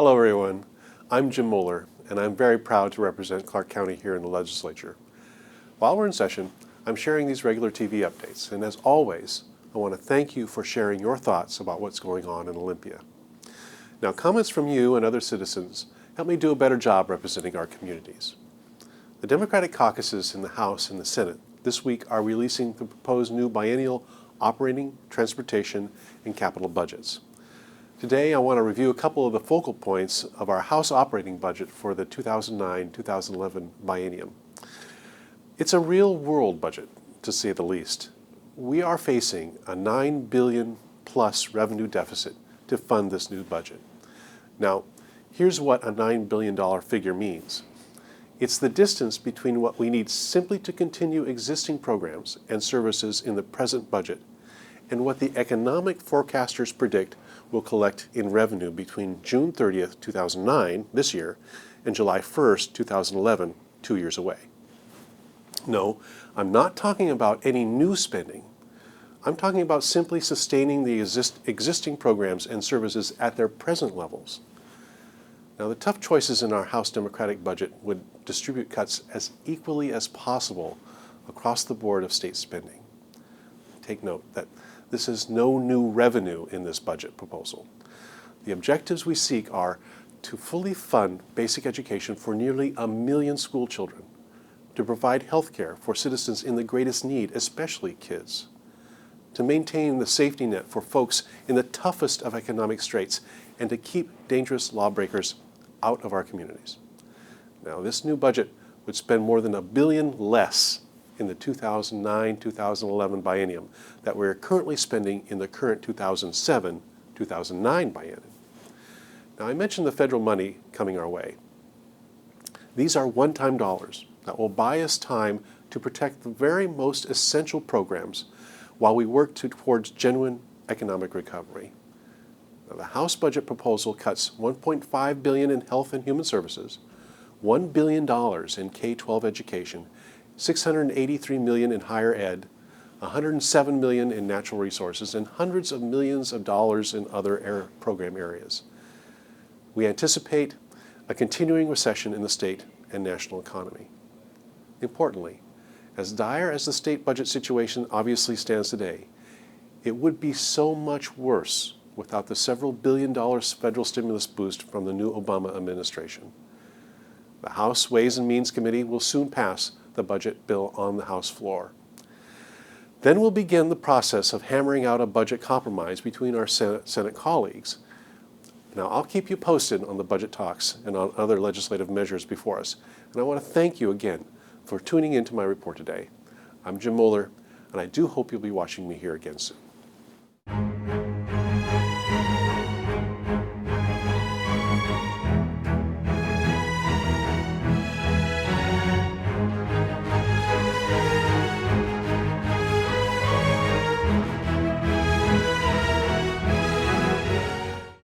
Hello everyone, I'm Jim Moeller, and I'm very proud to represent Clark County here in the legislature. While we're in session, I'm sharing these regular TV updates, and as always, I want to thank you for sharing your thoughts about what's going on in Olympia. Now, comments from you and other citizens help me do a better job representing our communities. The Democratic caucuses in the House and the Senate this week are releasing the proposed new biennial operating, transportation, and capital budgets. Today, I want to review a couple of the focal points of our House operating budget for the 2009-2011 biennium. It's a real-world budget, to say the least. We are facing a $9 billion plus revenue deficit to fund this new budget. Now, here's what a $9 billion figure means. It's the distance between what we need simply to continue existing programs and services in the present budget and what the economic forecasters predict will collect in revenue between June 30th, 2009, this year, and July 1st, 2011, 2 years away. No, I'm not talking about any new spending. I'm talking about simply sustaining the existing programs and services at their present levels. Now, the tough choices in our House Democratic budget would distribute cuts as equally as possible across the board of state spending. Take note that this is no new revenue in this budget proposal. The objectives we seek are to fully fund basic education for nearly 1 million school children, to provide health care for citizens in the greatest need, especially kids, to maintain the safety net for folks in the toughest of economic straits, and to keep dangerous lawbreakers out of our communities. Now, this new budget would spend more than $1 billion less in the 2009-2011 biennium that we're currently spending in the current 2007-2009 biennium. Now, I mentioned the federal money coming our way. These are one-time dollars that will buy us time to protect the very most essential programs while we work towards genuine economic recovery. Now, the House budget proposal cuts $1.5 billion in health and human services, $1 billion in K-12 education, $683 million in higher ed, $107 million in natural resources, and hundreds of millions of dollars in other program areas. We anticipate a continuing recession in the state and national economy. Importantly, as dire as the state budget situation obviously stands today, it would be so much worse without the several billion-dollar federal stimulus boost from the new Obama administration. The House Ways and Means Committee will soon pass the budget bill on the House floor. Then we'll begin the process of hammering out a budget compromise between our Senate colleagues. Now, I'll keep you posted on the budget talks and on other legislative measures before us. And I want to thank you again for tuning into my report today. I'm Jim Moeller, and I do hope you'll be watching me here again soon.